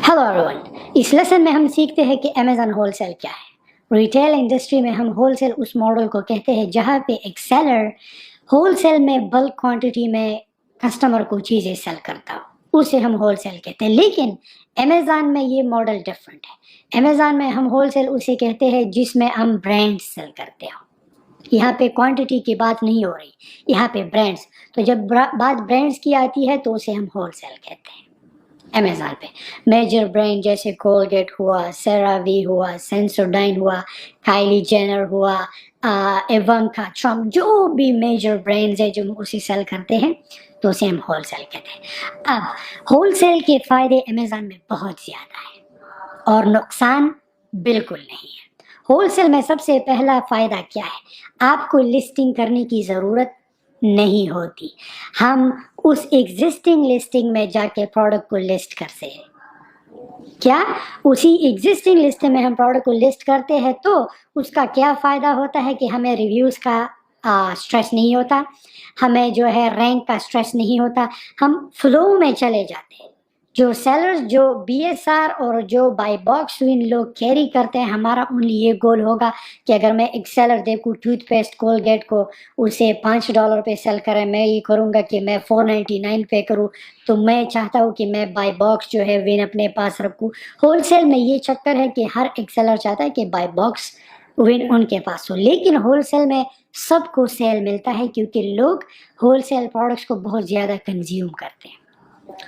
Hello everyone, इस lesson में हम सीखते हैं कि अमेज़न होलसेल क्या है। रिटेल इंडस्ट्री में हम होलसेल उस मॉडल को कहते हैं जहाँ पे एक सेलर होलसेल में बल्क क्वांटिटी में कस्टमर को चीज़ें सेल करता हो, उसे हम होलसेल कहते हैं। लेकिन अमेज़न में ये मॉडल डिफरेंट है। अमेज़न में हम होलसेल उसे कहते हैं जिसमें हम ब्रांड्स सेल करते हो। यहाँ पे क्वांटिटी की बात नहीं हो रही, यहाँ पे ब्रांड्स। तो जब बात ब्रांड्स की आती है तो उसे हम होलसेल कहते हैं। अमेज़न पे मेजर ब्रांड जैसे कोलगेट हुआ, सेरावी हुआ, सेंसोडाइन हुआ, काइली जेनर हुआ, इवांका ट्रम्प, जो भी मेजर ब्रांड्स है जो हम उसे सेल करते हैं तो उसे हम होलसेल कहते हैं। अब होलसेल के फ़ायदे अमेज़न में बहुत ज़्यादा है और नुकसान बिल्कुल नहीं है। होलसेल में सबसे पहला फ़ायदा क्या है? आपको लिस्टिंग करने की ज़रूरत नहीं होती। हम उस एग्जिस्टिंग लिस्टिंग में जाके प्रोडक्ट को लिस्ट करते हैं। क्या उसी एग्जिस्टिंग लिस्ट में हम प्रोडक्ट को लिस्ट करते हैं तो उसका क्या फ़ायदा होता है कि हमें रिव्यूज़ का स्ट्रेस नहीं होता, हमें जो है रैंक का स्ट्रेस नहीं होता, हम फ्लो में चले जाते हैं। जो सेलर्स जो बीएसआर और जो बाय बॉक्स विन लोग कैरी करते हैं, हमारा ओनली ये गोल होगा कि अगर मैं एक सेलर देखूँ टूथपेस्ट कोलगेट को उसे $5 पे सेल करें, मैं ये करूँगा कि मैं $4.99 पे करूँ। तो मैं चाहता हूँ कि मैं बाय बॉक्स जो है विन अपने पास रखूँ। होलसेल में ये चक्कर है कि हर एक सेलर चाहता है कि बाय बॉक्स विन उनके पास हो, लेकिन होलसेल में सबको सेल मिलता है क्योंकि लोग होलसेल प्रोडक्ट्स को बहुत ज़्यादा कंज्यूम करते हैं।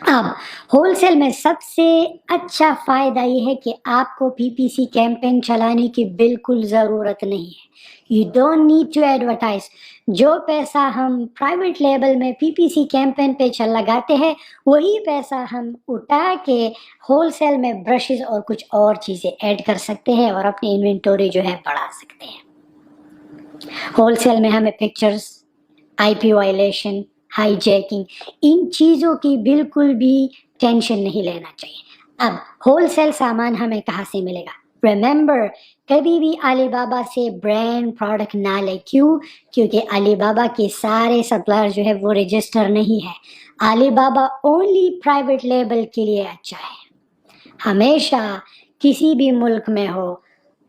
अब होलसेल में सबसे अच्छा फ़ायदा ये है कि आपको पीपीसी कैंपेन चलाने की बिल्कुल ज़रूरत नहीं है। You don't need to advertise. जो पैसा हम प्राइवेट लेवल में पीपीसी कैंपेन पे लगाते हैं, वही पैसा हम उठा के होलसेल में ब्रशेस और कुछ और चीज़ें ऐड कर सकते हैं और अपनी इन्वेंटरी जो है बढ़ा सकते हैं। होलसेल में हमें पिक्चर्स, आईपी वायलेशन, हाईजैकिंग, इन चीज़ों की बिल्कुल भी टेंशन नहीं लेना चाहिए। अब होलसेल सामान हमें कहाँ से मिलेगा? रिमेंबर, कभी भी अलीबाबा से ब्रांड प्रोडक्ट ना ले। क्यों? क्योंकि अलीबाबा के सारे सप्लायर जो है वो रजिस्टर नहीं है। अलीबाबा ओनली प्राइवेट लेबल के लिए अच्छा है। हमेशा किसी भी मुल्क में हो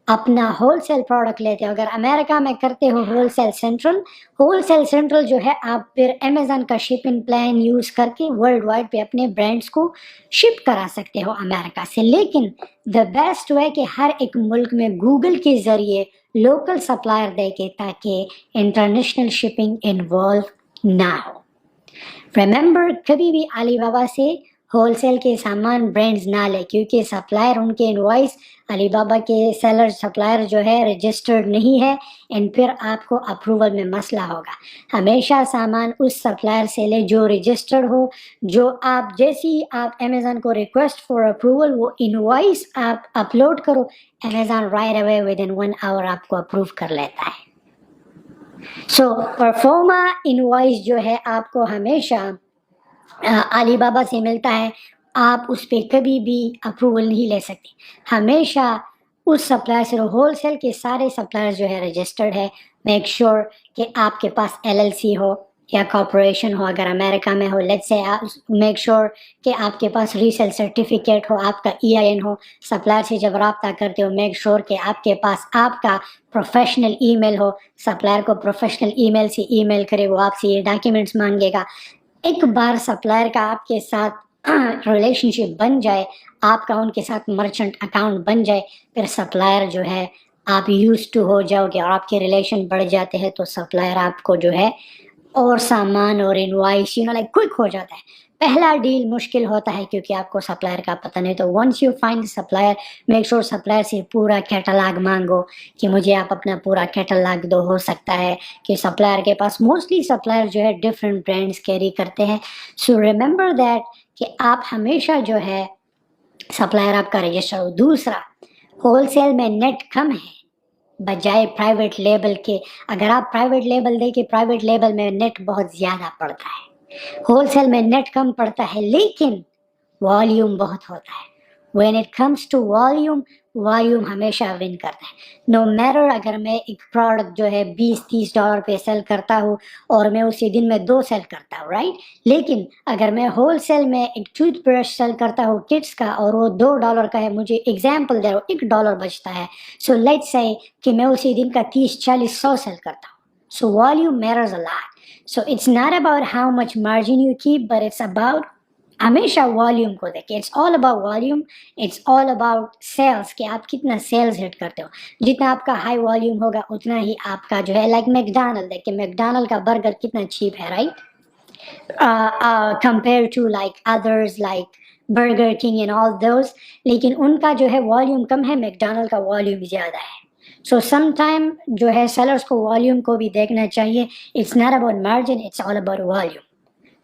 अपना होलसेल प्रोडक्ट लेते हो। अगर अमेरिका में करते हो होलसेल सेंट्रल जो है, आप फिर अमेज़न का शिपिंग प्लान यूज़ करके वर्ल्ड वाइड पे अपने ब्रांड्स को शिप करा सकते हो अमेरिका से। लेकिन द बेस्ट वे कि हर एक मुल्क में गूगल के ज़रिए लोकल सप्लायर दे के ताकि इंटरनेशनल शिपिंग इन्वॉल्व ना हो। रिमेंबर, कभी भी अलीबाबा से होलसेल के सामान ब्रांड्स ना ले क्योंकि सप्लायर उनके इनवॉइस अलीबाबा के सेलर सप्लायर जो है रजिस्टर्ड नहीं है एंड फिर आपको अप्रूवल में मसला होगा। हमेशा सामान उस सप्लायर से ले जो रजिस्टर्ड हो, जो आप जैसे ही आप अमेज़न को रिक्वेस्ट फॉर अप्रूवल वो इनवॉइस आप अपलोड करो, Amazon right away within 1 hour आपको अप्रूव कर लेता है। सो परफॉर्मा इनवॉइस जो है आपको हमेशा अलीबाबा से मिलता है, आप उस पर कभी भी अप्रूवल नहीं ले सकते। हमेशा उस सप्लायर से होलसेल के सारे सप्लायर जो है रजिस्टर्ड है। मेक श्योर कि आपके पास एलएलसी हो या कॉर्पोरेशन हो, अगर अमेरिका में हो लेट्स से मेक श्योर कि आपके पास रीसेल सर्टिफिकेट हो, आपका EIN हो। सप्लायर से जब रब्ता करते हो मेक श्योर कि आपके पास आपका प्रोफेशनल ईमेल हो। सप्लायर को प्रोफेशनल ईमेल से ईमेल करे, वो आपसे ये डॉक्यूमेंट्स मांगेगा। एक बार सप्लायर का आपके साथ रिलेशनशिप बन जाए, आपका उनके साथ मर्चेंट अकाउंट बन जाए, फिर सप्लायर जो है आप यूज टू हो जाओगे और आपके रिलेशन बढ़ जाते हैं तो सप्लायर आपको जो है और सामान और इनवॉइस क्विक हो जाता है। पहला डील मुश्किल होता है क्योंकि आपको सप्लायर का पता नहीं। तो once you find supplier, make sure supplier से पूरा कैटलॉग मांगो कि मुझे आप अपना पूरा कैटलॉग दो। हो सकता है कि सप्लायर के पास मोस्टली सप्लायर जो है डिफरेंट ब्रांड्स कैरी करते हैं। सो रिमेंबर दैट कि आप हमेशा जो है सप्लायर आपका रजिस्टर हो। दूसरा, होलसेल में नेट कम है बजाय प्राइवेट लेबल के। अगर आप प्राइवेट लेबल दे के प्राइवेट लेबल में नेट बहुत ज़्यादा पड़ता है, होलसेल में नेट कम पड़ता है लेकिन वॉल्यूम बहुत होता है। when it comes to volume हमेशा विन करता है. नो मैटर अगर मैं एक प्रोडक्ट जो है $20-30 पे सेल करता हूँ और मैं उसी दिन में 2 सेल करता हूँ, राइट. लेकिन अगर मैं होल सेल में एक टूथ ब्रश सेल करता हूँ किड्स का और वो $2 का है, मुझे एग्जाम्पल दे रहा हूँ, $1 बचता है. सो लेट्स से कि मैं उसी दिन का 30-40-100 सेल करता हूँ. So volume matters a lot. So it's not about how much margin you keep, but it's about हमेशा वॉल्यूम को देखें. It's all about volume, it's all about sales कि आप कितना सेल्स हिट करते हो. जितना आपका हाई वॉल्यूम होगा उतना ही आपका जो है, लाइक मैकडॉनल्ड, देखिए मैकडॉनल्ड का बर्गर कितना चीप है, right, compare to like others like Burger King and all those. लेकिन उनका जो है वॉल्यूम कम है, मैकडॉनल्ड का वॉल्यूम ज़्यादा है. सो समटाइम जो है सेलर्स को वॉल्यूम को भी देखना चाहिए. It's not about margin, it's all about volume.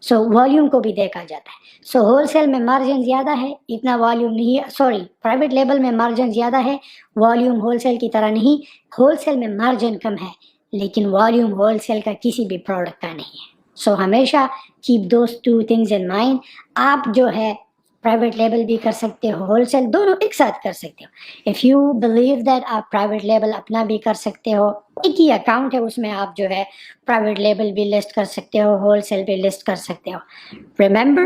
So volume को भी देखा जाता है. सो होलसेल में मार्जिन ज़्यादा है, इतना वॉल्यूम नहीं है. सॉरी, प्राइवेट लेबल में मार्जिन ज़्यादा है, वॉल्यूम होलसेल की तरह नहीं. होलसेल में मार्जिन कम है लेकिन वॉल्यूम होलसेल का किसी भी प्रोडक्ट का नहीं है. सो हमेशा keep those 2 things in mind. आप जो है प्राइवेट लेबल भी कर सकते हो, होलसेल दोनों एक साथ कर सकते हो. इफ़ यू बिलीव दैट आप प्राइवेट लेबल अपना भी कर सकते हो, एक ही अकाउंट है उसमें आप जो है प्राइवेट लेबल भी लिस्ट कर सकते हो, होलसेल भी लिस्ट कर सकते हो. रिमेंबर,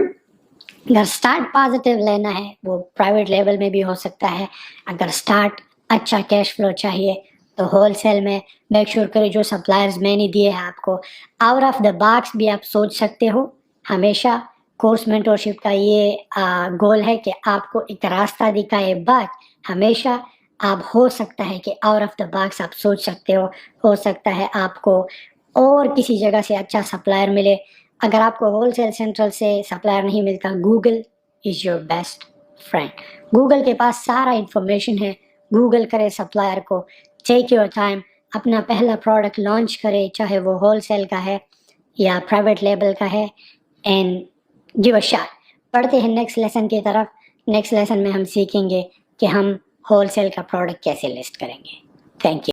अगर स्टार्ट पॉजिटिव लेना है वो प्राइवेट लेबल में भी हो सकता है. अगर स्टार्ट अच्छा कैश फ्लो चाहिए तो होलसेल में मेक श्योर करें जो सप्लायर्स मैंने दिए हैं आपको, आउट ऑफ द बॉक्स भी आप सोच सकते हो. हमेशा कोर्स मेंटरशिप का ये गोल है कि आपको एक रास्ता दिखाए, बट हमेशा आप हो सकता है कि आउट ऑफ द बॉक्स आप सोच सकते हो सकता है आपको और किसी जगह से अच्छा सप्लायर मिले. अगर आपको होलसेल सेंट्रल से सप्लायर नहीं मिलता, Google is your best friend. Google के पास सारा इंफॉर्मेशन है. गूगल करे सप्लायर को, टेक योर टाइम, अपना पहला प्रोडक्ट लॉन्च करे, चाहे वो होलसेल का है या प्राइवेट लेबल का है, एंड गिव अ शॉट. पढ़ते हैं नेक्स्ट लेसन की तरफ. नेक्स्ट लेसन में हम सीखेंगे कि हम होलसेल का प्रोडक्ट कैसे लिस्ट करेंगे. Thank you.